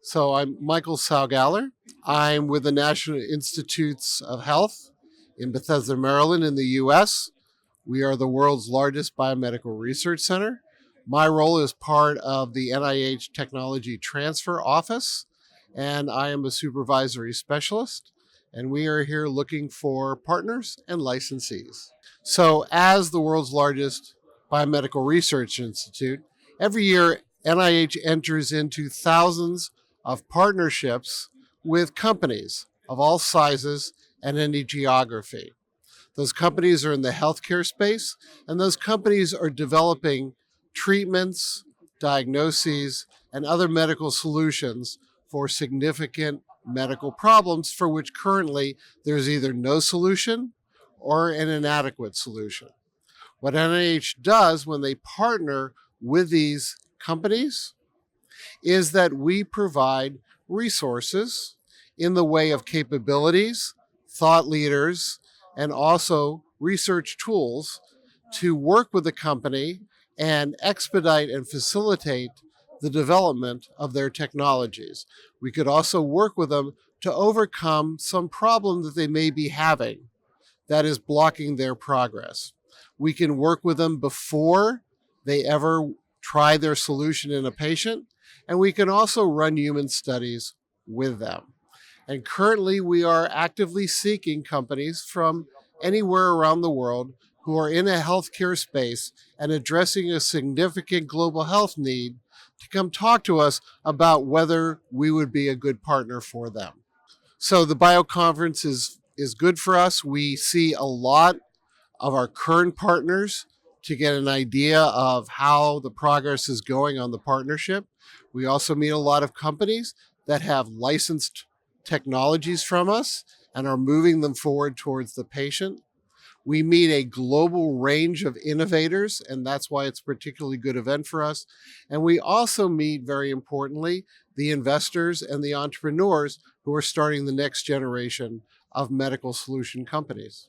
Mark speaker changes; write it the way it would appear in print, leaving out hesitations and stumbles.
Speaker 1: So I'm Michael Salgaller. I'm with the National Institutes of Health in Bethesda, Maryland in the US. We are the world's largest biomedical research center. My role is part of the NIH Technology Transfer Office, and I am a supervisory specialist. And we are here looking for partners and licensees. So as the world's largest biomedical research institute, every year NIH enters into thousands of partnerships with companies of all sizes and any geography. Those companies are in the healthcare space, and those companies are developing treatments, diagnoses, and other medical solutions for significant medical problems for which currently there's either no solution or an inadequate solution. What NIH does when they partner with these companies is that we provide resources in the way of capabilities, thought leaders, and also research tools to work with the company and expedite and facilitate the development of their technologies. We could also work with them to overcome some problem that they may be having that is blocking their progress. We can work with them before they ever try their solution in a patient, and we can also run human studies with them. And currently we are actively seeking companies from anywhere around the world who are in a healthcare space and addressing a significant global health need to come talk to us about whether we would be a good partner for them. So the BioConference is good for us. We see a lot of our current partners to get an idea of how the progress is going on the partnership. We also meet a lot of companies that have licensed technologies from us and are moving them forward towards the patient. We meet a global range of innovators, and that's why it's a particularly good event for us. And we also meet, very importantly, the investors and the entrepreneurs who are starting the next generation of medical solution companies.